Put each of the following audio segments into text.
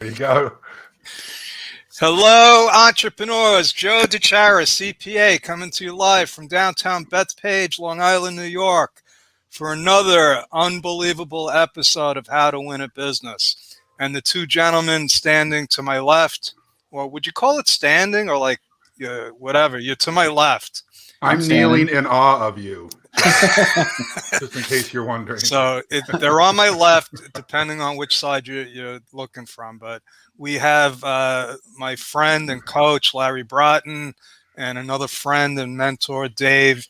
There you go. Hello, entrepreneurs. Joe DeChara, CPA, coming to you live from downtown Bethpage, Long Island, New York, for another unbelievable episode of How to Win a Business. And the two gentlemen standing to my left, or would you call it standing, or like whatever? You're to my left. I'm kneeling in awe of you, just in case you're wondering. So they're on my left, depending on which side you're looking from. But we have my friend and coach, Larry Broughton, and another friend and mentor, Dave.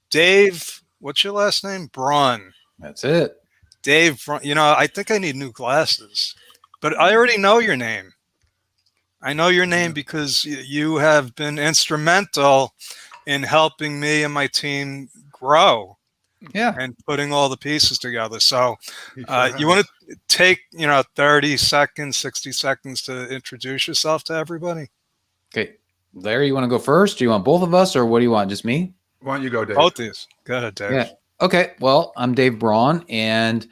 Dave, what's your last name? Braun. That's it. Dave, I think I need new glasses. But I already know your name. I know your name because you have been instrumental in helping me and my team grow. Yeah. And putting all the pieces together. So you want to take, 30 seconds, 60 seconds to introduce yourself to everybody? Okay. Larry, you want to go first? Do you want both of us, or what do you want? Just me? Why don't you go, Dave? Both these. Go ahead, Dave. Yeah. Okay. Well, I'm Dave Braun, and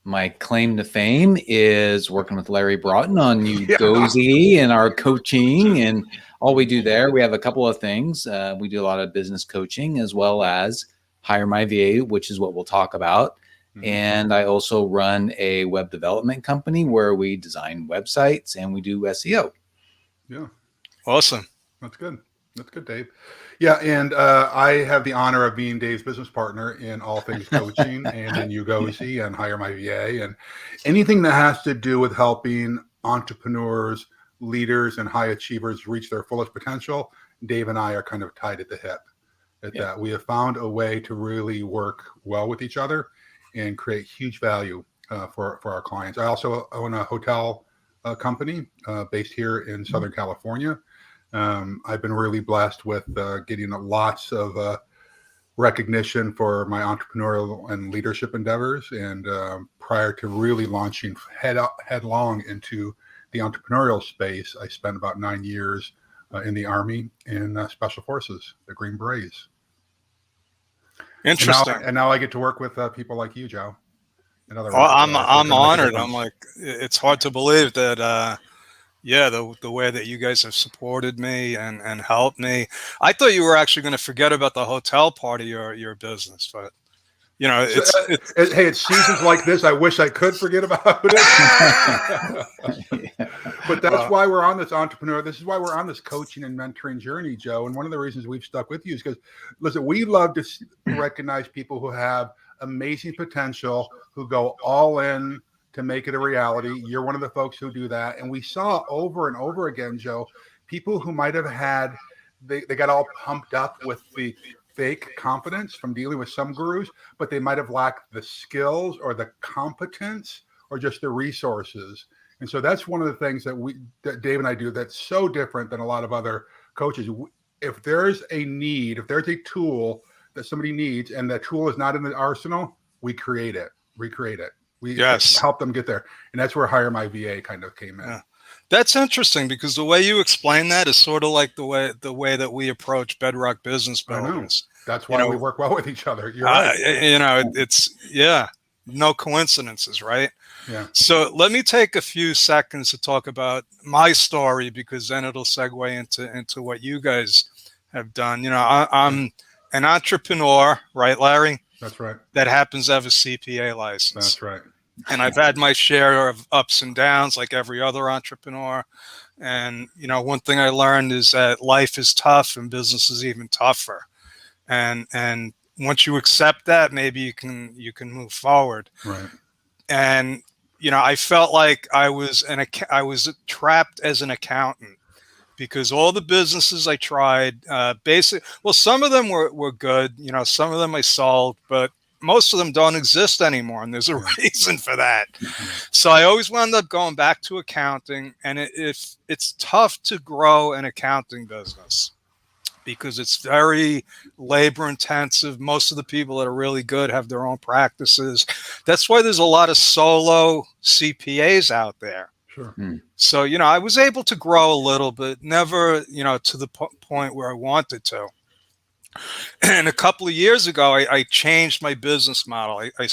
my claim to fame is working with Larry Broughton on Ugozi and our coaching and all we do there. We have a couple of things. We do a lot of business coaching as well as Hire My VA, which is what we'll talk about. Mm-hmm. And I also run a web development company where we design websites and we do SEO. Yeah. Awesome. That's good. That's good, Dave. Yeah. And I have the honor of being Dave's business partner in all things coaching and in Ugozi and Hire My VA and anything that has to do with helping entrepreneurs, leaders, and high achievers reach their fullest potential. Dave and I are kind of tied at the hip. That we have found a way to really work well with each other and create huge value for our clients. I also own a hotel company based here in Southern California. I've been really blessed with getting lots of recognition for my entrepreneurial and leadership endeavors. And prior to really launching headlong into the entrepreneurial space, I spent about 9 years in the Army in Special Forces, the Green Berets. Interesting. And now I get to work with people like you, Joe. I'm honored. I'm like, it's hard to believe that, the way that you guys have supported me and helped me. I thought you were actually going to forget about the hotel part of your business, but it's seasons like this. I wish I could forget about it. But that's why we're on this entrepreneur. This is why we're on this coaching and mentoring journey, Joe. And one of the reasons we've stuck with you is because, listen, we love to recognize people who have amazing potential, who go all in to make it a reality. You're one of the folks who do that. And we saw over and over again, Joe, people who might have had, they got all pumped up with the fake confidence from dealing with some gurus, but they might have lacked the skills or the competence or just the resources. And so that's one of the things that Dave and I do that's so different than a lot of other coaches. If there's a need, if there's a tool that somebody needs and that tool is not in the arsenal, we recreate it. We help them get there. And that's where Hire My VA kind of came in. Yeah. That's interesting because the way you explain that is sort of like the way that we approach Bedrock Business Builders. That's why we work well with each other. You're right. It's no coincidences, right? Yeah. So let me take a few seconds to talk about my story because then it'll segue into what you guys have done. I'm an entrepreneur, right, Larry? That's right. That happens to have a CPA license. That's right. And I've had my share of ups and downs like every other entrepreneur. And, one thing I learned is that life is tough and business is even tougher. And once you accept that, maybe you can move forward. Right. And, I felt like I was trapped as an accountant because all the businesses I tried, some of them were good. Some of them I sold, but most of them don't exist anymore. And there's a reason for that. So I always wound up going back to accounting. And it's tough to grow an accounting business because it's very labor intensive. Most of the people that are really good have their own practices. That's why there's a lot of solo CPAs out there. Sure. So, I was able to grow a little bit, never, to the point where I wanted to. And a couple of years ago, I changed my business model. I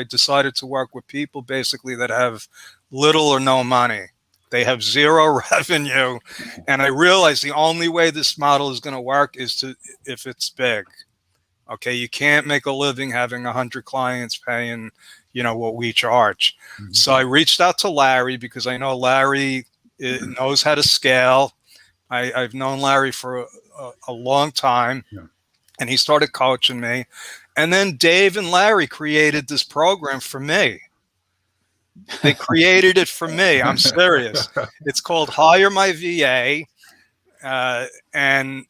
decided to work with people basically that have little or no money. They have zero revenue. And I realized the only way this model is going to work is if it's big. Okay, you can't make a living having 100 clients paying, what we charge. Mm-hmm. So I reached out to Larry because I know Larry knows how to scale. I've known Larry for a long time, and he started coaching me. And then Dave and Larry created this program for me. They created it for me. I'm serious. It's called Hire My VA, and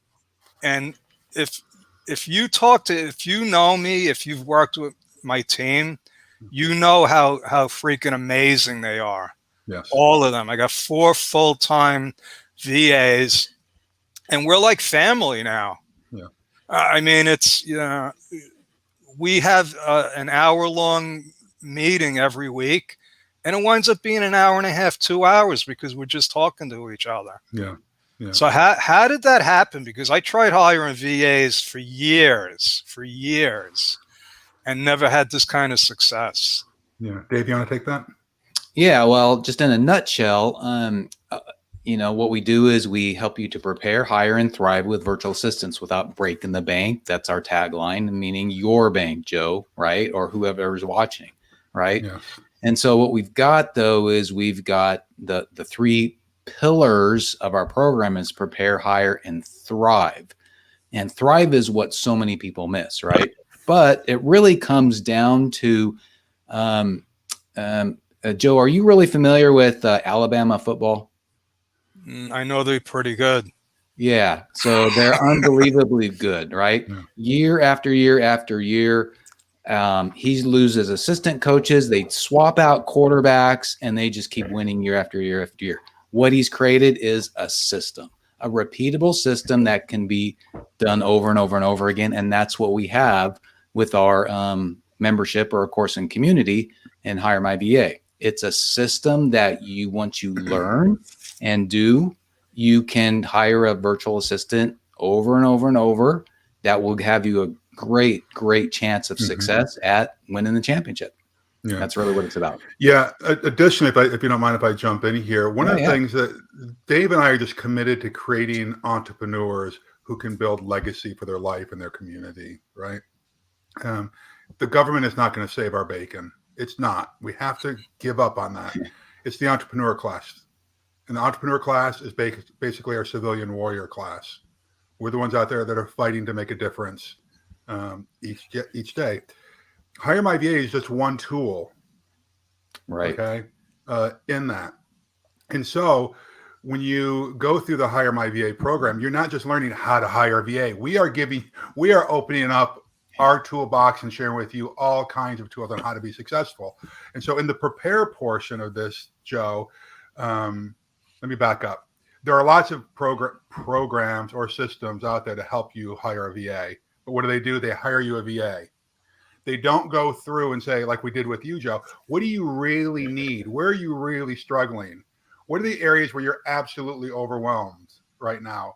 if you know me, if you've worked with my team, you know how freaking amazing they are. Yes. All of them. I got 4 full-time VAs, and we're like family now. Yeah. I mean, it's, we have an hour-long meeting every week, and it winds up being an hour and a half, 2 hours, because we're just talking to each other. Yeah. Yeah. So how did that happen? Because I tried hiring VAs for years, and never had this kind of success. Yeah. Dave, you want to take that? Yeah, well, just in a nutshell, what we do is we help you to prepare, hire, and thrive with virtual assistants without breaking the bank. That's our tagline, meaning your bank, Joe, right? Or whoever's watching, right? Yes. And so what we've got, though, is we've got the 3 pillars of our program is prepare, hire, and thrive. And thrive is what so many people miss, right? But it really comes down to, Joe, are you really familiar with Alabama football? I know they're pretty good. Yeah, so they're unbelievably good, right? Yeah. Year after year after year, he loses assistant coaches. They swap out quarterbacks, and they just keep winning year after year after year. What he's created is a system, a repeatable system that can be done over and over and over again. And that's what we have with our membership, or of course in community, and Hire My VA. It's a system that once you learn and do, you can hire a virtual assistant over and over and over. That will have you a great chance of success at winning the championship. Yeah. That's really what it's about. Yeah. Additionally, if you don't mind if I jump in here, one of the things that Dave and I are just committed to creating entrepreneurs who can build legacy for their life and their community, right? The government is not going to save our bacon. It's not. We have to give up on that. It's the entrepreneur class. And the entrepreneur class is basically our civilian warrior class. We're the ones out there that are fighting to make a difference each day. Hire My VA is just one tool, right? Okay, in that. And so when you go through the Hire My VA program, you're not just learning how to hire a VA. We are opening up our toolbox and sharing with you all kinds of tools on how to be successful. And so in the prepare portion of this, Joe, let me back up. There are lots of programs or systems out there to help you hire a VA. But what do? They hire you a VA. They don't go through and say, like we did with you, Joe, what do you really need? Where are you really struggling? What are the areas where you're absolutely overwhelmed right now?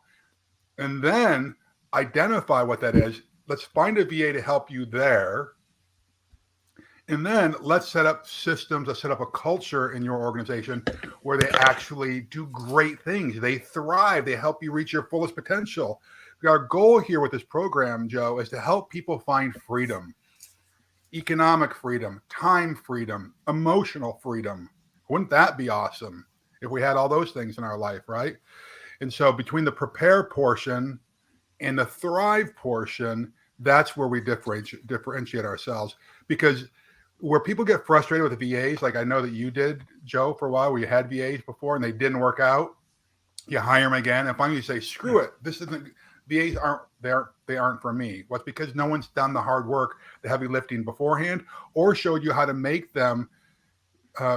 And then identify what that is. Let's find a VA to help you there. And then let's set up systems, let's set up a culture in your organization where they actually do great things. They thrive. They help you reach your fullest potential. Our goal here with this program, Joe, is to help people find freedom. Economic freedom, time freedom, emotional freedom. Wouldn't that be awesome if we had all those things in our life, right? And so between the prepare portion and the thrive portion, that's where we differentiate ourselves. Because where people get frustrated with the VAs, like I know that you did, Joe, for a while, where you had VAs before and they didn't work out, you hire them again, and finally you say, screw it, this isn't, VAs aren't for me. What's because no one's done the hard work, the heavy lifting beforehand, or showed you how to make them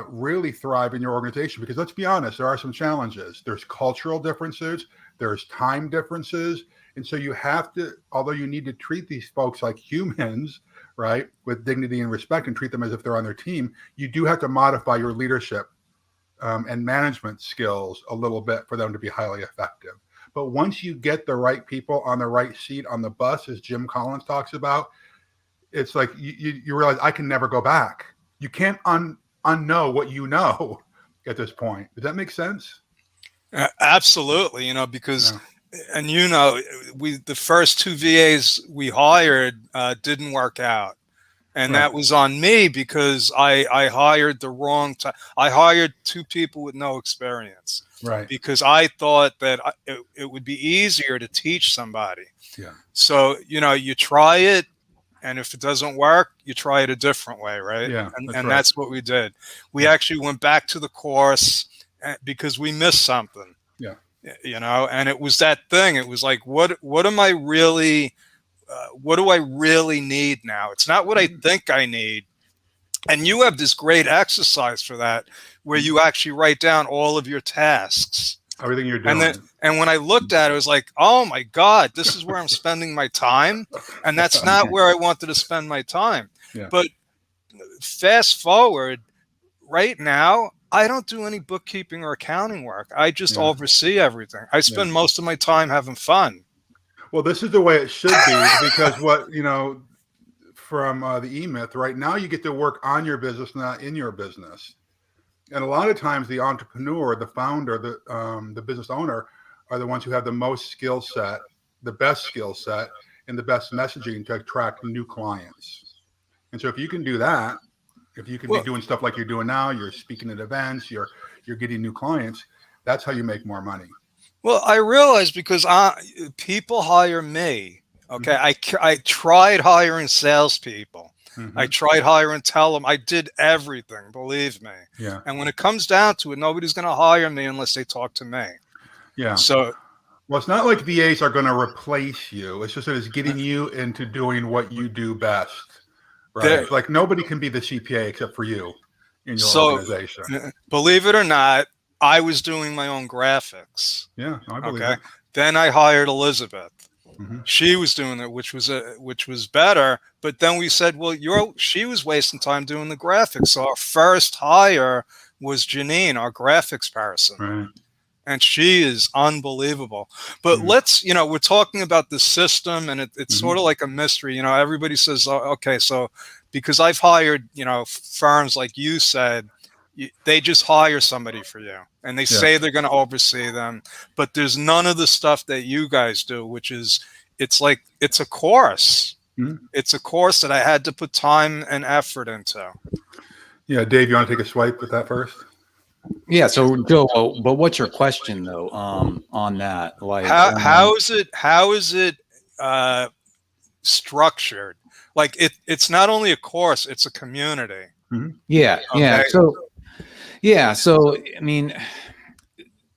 really thrive in your organization. Because let's be honest, there are some challenges. There's cultural differences, there's time differences. And so you have to, although you need to treat these folks like humans, right, with dignity and respect, and treat them as if they're on their team, you do have to modify your leadership and management skills a little bit for them to be highly effective. But once you get the right people on the right seat on the bus, as Jim Collins talks about, it's like you realize I can never go back. You can't unknow what you know, at this point. Does that make sense? Absolutely. Because, Yeah. and the first 2 VAs we hired didn't work out. And Right. that was on me because I hired the wrong time. I hired 2 people with no experience. Right. Because I thought that it would be easier to teach somebody. Yeah. So, you try it, and if it doesn't work, you try it a different way, right? Yeah. And That's right. that's what we did. We actually went back to the course because we missed something. Yeah. And it was that thing. It was like, what am I really, what do I really need now? It's not what I think I need. And you have this great exercise for that, where you actually write down all of your tasks. Everything you're doing. And when I looked at it, I was like, oh my God, this is where I'm spending my time. And that's not where I wanted to spend my time. Yeah. But fast forward, right now, I don't do any bookkeeping or accounting work. I just oversee everything. I spend most of my time having fun. Well, this is the way it should be, because from the E-Myth, right now you get to work on your business, not in your business. And a lot of times the entrepreneur, the founder, the business owner are the ones who have the most skill set, the best skill set, and the best messaging to attract new clients. And so if you can do that, if you can be doing stuff like you're doing now, you're speaking at events, you're getting new clients, that's how you make more money. Well, I realized because people hire me. Okay, I tried hiring salespeople. I tried hiring them. I did everything, believe me. Yeah. And when it comes down to it, nobody's going to hire me unless they talk to me. Yeah. So, well, it's not like VAs are going to replace you. It's just that it's getting you into doing what you do best. Right. Like nobody can be the CPA except for you in your organization. Believe it or not, I was doing my own graphics. Yeah, I believe it. Then I hired Elizabeth. She was doing it, which was better. But then we said, well, she was wasting time doing the graphics. So our first hire was Janine, our graphics person. Right. And she is unbelievable. But let's, we're talking about the system, and it's sort of like a mystery. Everybody says, oh, okay, so because I've hired, firms like you said, they just hire somebody for you, and they say they're going to oversee them. But there's none of the stuff that you guys do, which is, it's a course. It's a course that I had to put time and effort into. Yeah, Dave, you want to take a swipe at that first? Yeah. So Joe, but what's your question though, on that? Like, how is it structured? Like it's not only a course, it's a community. Yeah. Okay. Yeah. So, I mean,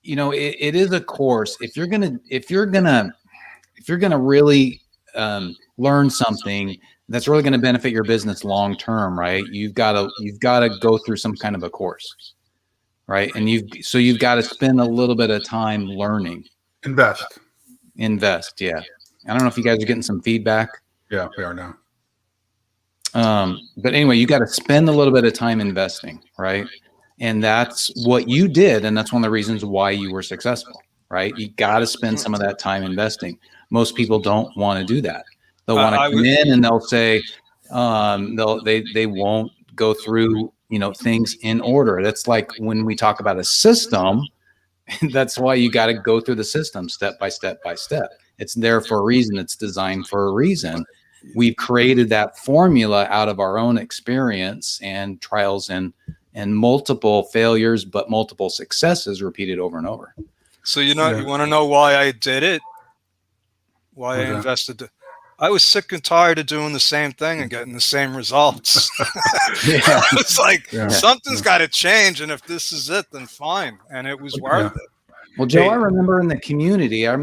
it is a course. If you're gonna really learn something that's really going to benefit your business long term, right? You've got to go through some kind of a course. Right. And you've got to spend a little bit of time learning. Invest. Yeah. I don't know if you guys are getting some feedback. Yeah, we are now. But anyway, you got to spend a little bit of time investing. Right. And that's what you did. And that's one of the reasons why you were successful. Right. You got to spend some of that time investing. Most people don't want to do that. They'll want to come in and they'll say, they won't go through things in order. That's like when we talk about a system, that's why you got to go through the system step by step by step. It's there for a reason. It's designed for a reason. We've created that formula out of our own experience and trials and multiple failures, but multiple successes repeated over and over. So, you want to know why I did it? Why I invested? I was sick and tired of doing the same thing and getting the same results. It's like something's got to change, and if this is it, then fine. And it was worth it. Well, Joe, I remember in the community, there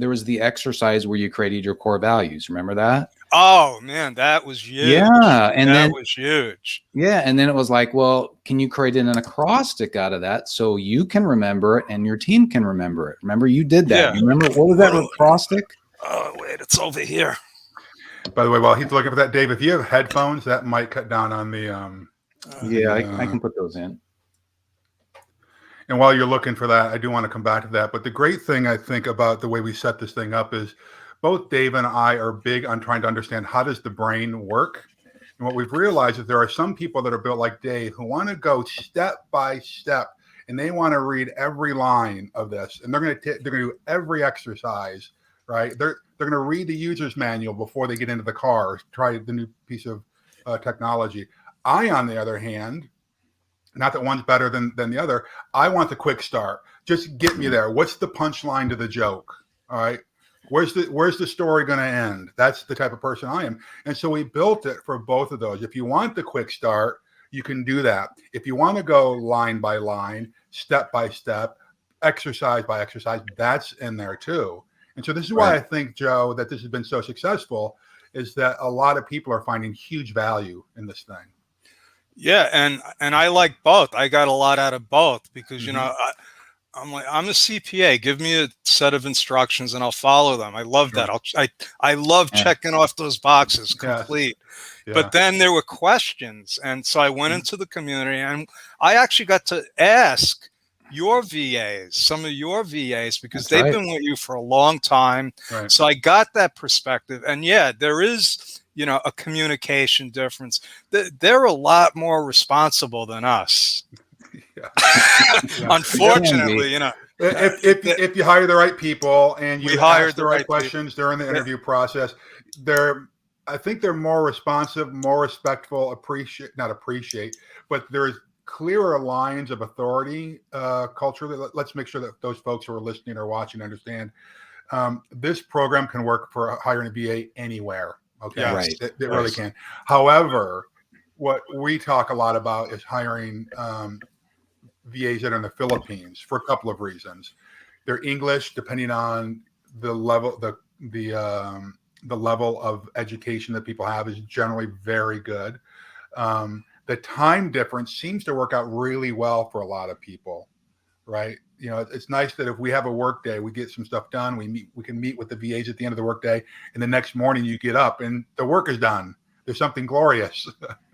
was the exercise where you created your core values. Remember that? Oh man, that was huge. Yeah, and that was huge. Yeah, and then it was like, well, can you create an acrostic out of that so you can remember it and your team can remember it? Remember, you did that. Yeah. You remember what was that acrostic? Oh wait, it's over here. By the way, while he's looking for that, Dave, if you have headphones, that might cut down on the. I can put those in. And while you're looking for that, I do want to come back to that. But the great thing I think about the way we set this thing up is both Dave and I are big on trying to understand how does the brain work. And what we've realized is there are some people that are built like Dave who want to go step by step, and they want to read every line of this, and they're going to do every exercise, right? They're going to read the user's manual before they get into the car, try the new piece of technology. I, on the other hand, not that one's better than the other, I want the quick start. Just get me there. What's the punchline to the joke? All right. Where's the story going to end? That's the type of person I am. And so we built it for both of those. If you want the quick start, you can do that. If you want to go line by line, step by step, exercise by exercise, that's in there too. And so this is why I think, Joe, that this has been so successful, is that a lot of people are finding huge value in this thing. Yeah, and I like both. I got a lot out of both because you know I'm a CPA. Give me a set of instructions and I'll follow them. I love that. I love checking off those boxes complete. Yeah. But then there were questions, and so I went into the community, and I actually got to ask your VAs, some of your VAs, because they've been with you for a long time. Right. So I got that perspective, and yeah, there is, you know, a communication difference. They're a lot more responsible than us. Unfortunately, you know, if you hire the right people and you ask the right questions during the interview process, I think they're more responsive, more respectful, but there's clearer lines of authority culturally. Let's make sure that those folks who are listening or watching understand this program can work for hiring a VA anywhere. Okay, yes. It really can. However, what we talk a lot about is hiring VAs that are in the Philippines for a couple of reasons. Their English, depending on the level, the level of education that people have, is generally very good. The time difference seems to work out really well for a lot of people, right? You know, it's nice that if we have a work day, we get some stuff done. We can meet with the VAs at the end of the work day, and the next morning you get up and the work is done. There's something glorious.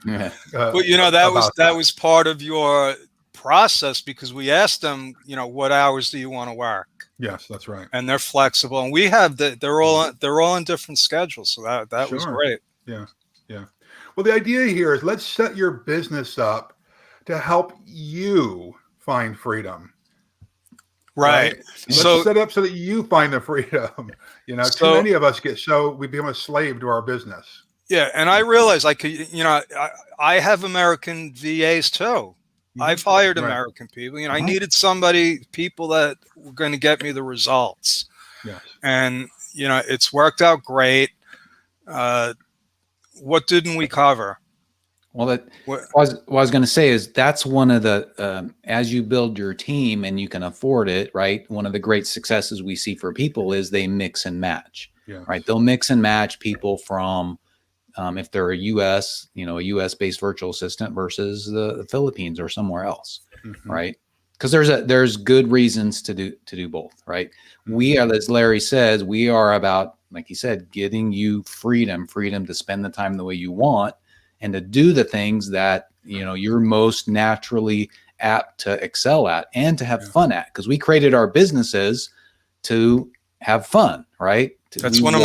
But you know, that was part of your process, because we asked them, you know, what hours do you want to work? Yes, that's right. And they're flexible, and we have they're all on different schedules, so that was great. Yeah. Well, the idea here is let's set your business up to help you find freedom. Right. Let's set up so that you find the freedom. You know, too many of us we become a slave to our business. Yeah, and I realize I have American VAs too. I've hired American people. You know, I needed people that were going to get me the results. Yes. And, you know, it's worked out great. What didn't we cover? Well, what I was going to say is that's one of the, as you build your team and you can afford it, right? One of the great successes we see for people is they mix and match, right? They'll mix and match people from, if they're a U.S. based virtual assistant versus the Philippines or somewhere else, right? Because there's good reasons to do both, right? We are, as Larry says, we are about, like he said, getting you freedom to spend the time the way you want and to do the things that, you know, you're most naturally apt to excel at and to have fun at. Because we created our businesses to have fun, right? That's one of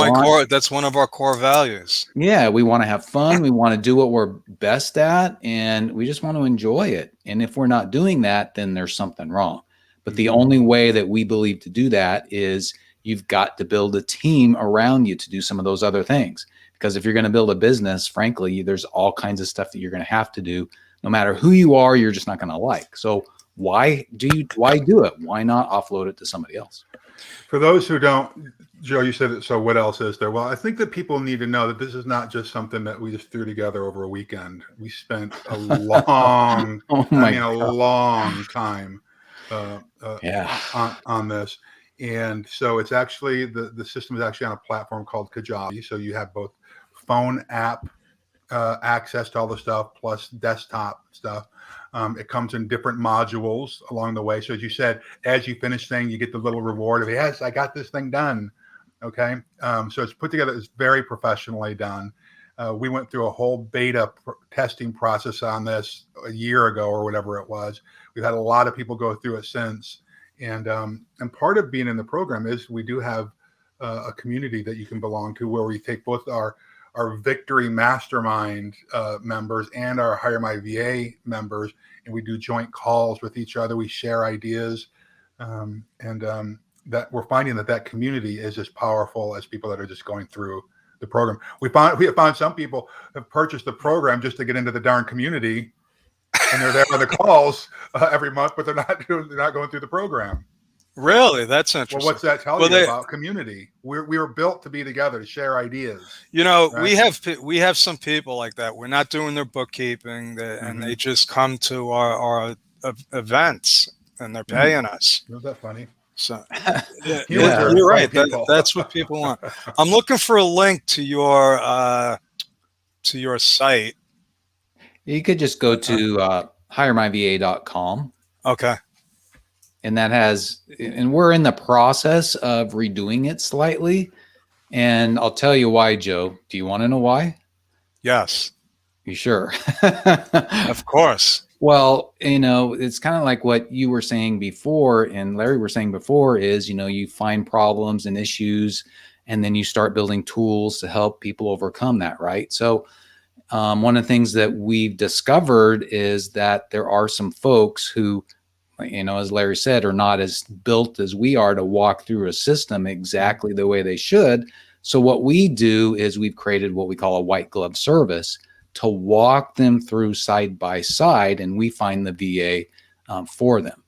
our core values. Yeah, we want to have fun. We want to do what we're best at, and we just want to enjoy it. And if we're not doing that, then there's something wrong. But the only way that we believe to do that is you've got to build a team around you to do some of those other things. Because if you're going to build a business, frankly, there's all kinds of stuff that you're going to have to do. No matter who you are, you're just not going to like. So why do it? Why not offload it to somebody else? For those who don't, Joe, you said it. So what else is there? Well, I think that people need to know that this is not just something that we just threw together over a weekend. We spent a long, long time on this. And so it's actually, the system is actually on a platform called Kajabi. So you have both phone app access to all the stuff plus desktop stuff. It comes in different modules along the way. So as you said, as you finish thing, you get the little reward of, yes, I got this thing done. Okay. So it's put together. It's very professionally done. We went through a whole beta testing process on this a year ago or whatever it was. We've had a lot of people go through it since. And part of being in the program is we do have a community that you can belong to, where we take both our our Victory Mastermind members and our Hire My VA members, and we do joint calls with each other. We share ideas, and that we're finding that community is as powerful as people that are just going through the program. We have found some people have purchased the program just to get into the darn community, and they're there on the calls every month, but they're not going through the program. Really? That's interesting. Well, what's that tell you about community? We were built to be together, to share ideas. You know, right? we have some people like that. We're not doing their bookkeeping, and they just come to our events, and they're paying us. Isn't that funny? So you're right. That's what people want. I'm looking for a link to your site. You could just go to hiremyva.com. Okay. And that has, and we're in the process of redoing it slightly. And I'll tell you why, Joe. Do you want to know why? Yes. You sure? Of course. Well, you know, it's kind of like what you were saying before and Larry were saying before is, you know, you find problems and issues, and then you start building tools to help people overcome that, right? So one of the things that we've discovered is that there are some folks who, you know, as Larry said, are not as built as we are to walk through a system exactly the way they should. So what we do is we've created what we call a white glove service to walk them through side by side, and we find the VA for them.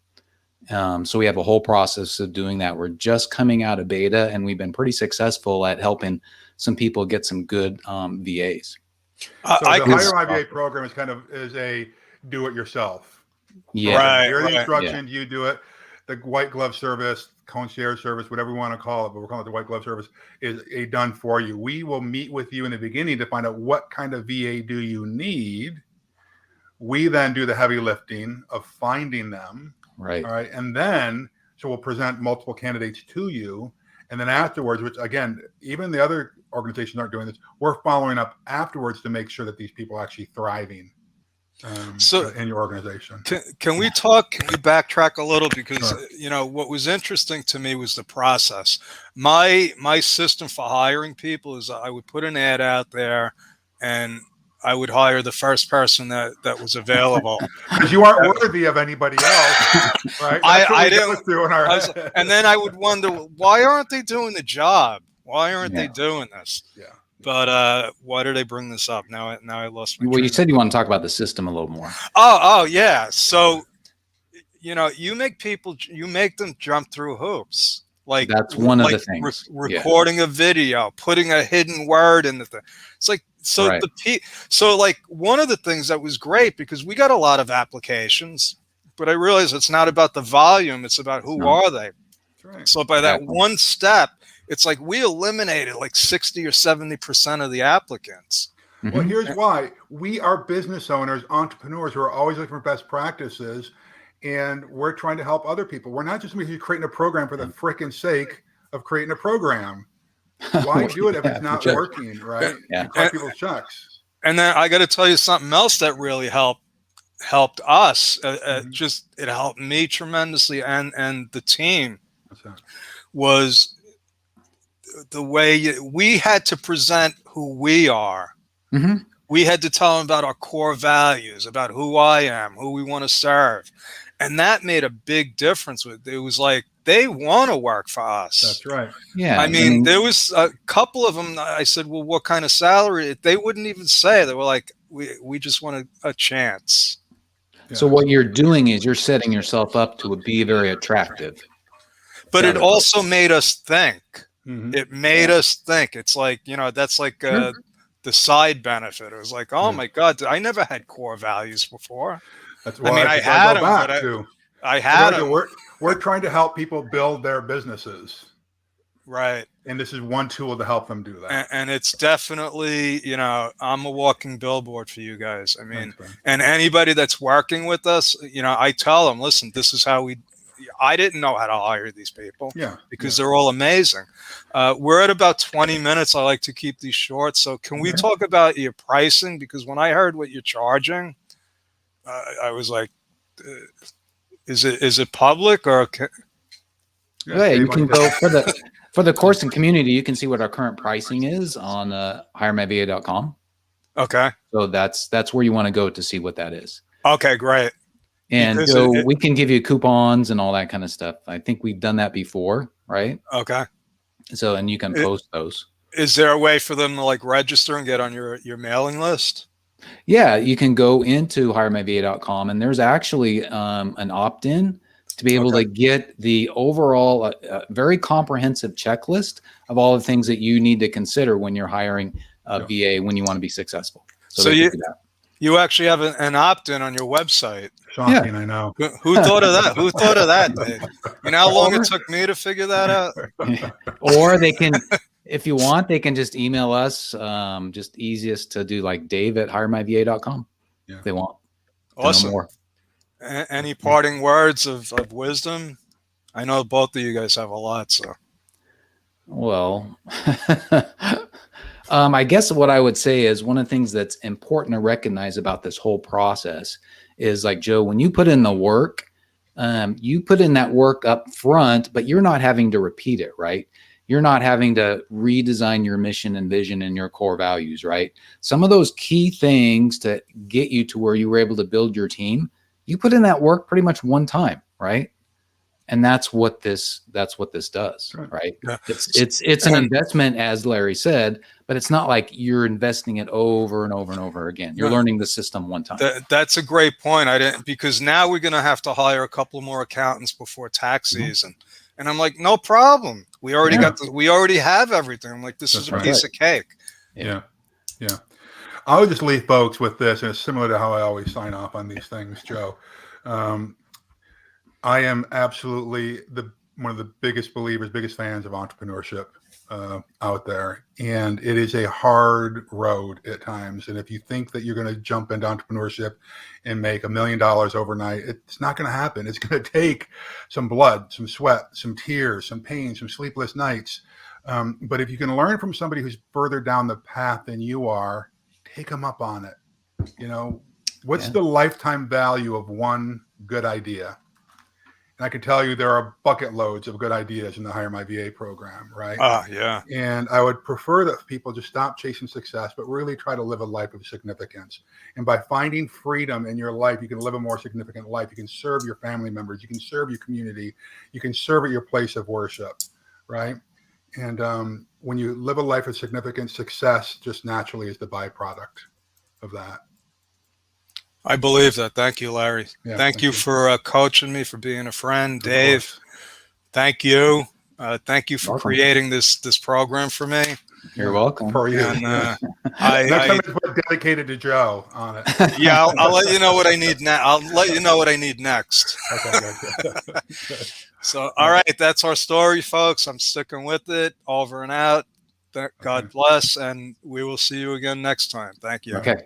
So we have a whole process of doing that. We're just coming out of beta, and we've been pretty successful at helping some people get some good VAs. So the Hire My VA program is a do-it-yourself. Yeah, right. Here are the instructions. You do it. The white glove service, concierge service, whatever we want to call it, but we're calling it the white glove service, is a done for you. We will meet with you in the beginning to find out what kind of VA do you need. We then do the heavy lifting of finding them. Right. All right. And then, so we'll present multiple candidates to you. And then afterwards, which again, even the other organizations aren't doing this, we're following up afterwards to make sure that these people are actually thriving. So in your organization. Can we backtrack a little? Because sure. You know, what was interesting to me was the process. My system for hiring people is I would put an ad out there, and I would hire the first person that was available. Because you aren't worthy of anybody else, right? I didn't. And then I would wonder, why aren't they doing the job? Why aren't they doing this? Yeah. But why did I bring this up? Now I lost my. Well, you said you want to talk about the system a little more. Oh yeah. So, you know, you make them jump through hoops. Like that's one of the things. Recording a video, putting a hidden word in the thing. It's like so like one of the things that was great, because we got a lot of applications, but I realized it's not about the volume; it's about who are they. That's right. So by that one step, it's like we eliminated like 60 or 70% of the applicants. Well, here's why. We are business owners, entrepreneurs who are always looking for best practices, and we're trying to help other people. We're not just creating a program for the frickin' sake of creating a program. Why do it if it's not working, right? Yeah. Collect people's checks. And then I got to tell you something else that really helped us. It helped me tremendously, and the team was the way we had to present who we are. Mm-hmm. We had to tell them about our core values, about who I am, who we want to serve. And that made a big difference. It was like, they want to work for us. That's right. Yeah. I mean, there was a couple of them. I said, well, what kind of salary? They wouldn't even say. They were like, we just want a chance. Yeah. So what you're doing is you're setting yourself up to be very attractive. But it also made us think. Mm-hmm. It made us think. It's like, you know, that's like the side benefit. It was like, oh my God, I never had core values before. That's why I had them, but I had them. We're trying to help people build their businesses. Right. And this is one tool to help them do that. And it's definitely, you know, I'm a walking billboard for you guys. I mean, and anybody that's working with us, you know, I tell them, listen, this is how I didn't know how to hire these people because they're all amazing. We're at about 20 minutes. I like to keep these short. So can we talk about your pricing? Because when I heard what you're charging, I was like, is it public or? Yeah, you can go for For the course and community, you can see what our current pricing is on hiremyva.com. Okay. So that's where you want to go to see what that is. Okay, great. And Because so we can give you coupons and all that kind of stuff. I think we've done that before, right? Okay. So, and you can post those. Is there a way for them to like register and get on your mailing list? Yeah, you can go into hiremyva.com, and there's actually an opt-in to be able to get the overall very comprehensive checklist of all the things that you need to consider when you're hiring a VA when you want to be successul. So you actually have an opt-in on your website. Shocking, I know. Who thought of that? Who thought of that, Dave? You know how long it took me to figure that out? Or they can, if you want, they can just email us. Just easiest to do, like dave@hiremyva.com if they want. Awesome. To know more. Any parting words of wisdom? I know both of you guys have a lot, so. Well, I guess what I would say is one of the things that's important to recognize about this whole process is, like, Joe, when you put in the work, you put in that work up front, but you're not having to repeat it, right? You're not having to redesign your mission and vision and your core values, right? Some of those key things to get you to where you were able to build your team, you put in that work pretty much one time, right? And that's what this does, right? Yeah. It's an investment, as Larry said, but it's not like you're investing it over and over and over again. You're learning the system one time. That's a great point. Because now we're going to have to hire a couple more accountants before tax season. And I'm like, no problem. We already we already have everything. I'm like, this is a piece of cake. Yeah. I would just leave folks with this, and it's similar to how I always sign off on these things, Joe. I am absolutely one of the biggest believers, biggest fans of entrepreneurship out there. And it is a hard road at times. And if you think that you're going to jump into entrepreneurship and make $1 million overnight, it's not going to happen. It's going to take some blood, some sweat, some tears, some pain, some sleepless nights. But if you can learn from somebody who's further down the path than you are, take them up on it. You know, what's the lifetime value of one good idea? And I can tell you there are bucket loads of good ideas in the Hire My VA program, right? Yeah. And I would prefer that people just stop chasing success, but really try to live a life of significance. And by finding freedom in your life, you can live a more significant life. You can serve your family members. You can serve your community. You can serve at your place of worship, right? And when you live a life of significance, success just naturally is the byproduct of that. I believe that. Thank you, Larry. Yeah, thank you for coaching me, for being a friend. Dave, thank you. Thank you for creating this program for me. You're welcome. For you. And, next time it's dedicated to Joe on it. Yeah, I'll let you know what I need now. I'll let you know what I need next. Okay. So, all right, that's our story, folks. I'm sticking with it. Over and out. God bless, and we will see you again next time. Thank you. Okay.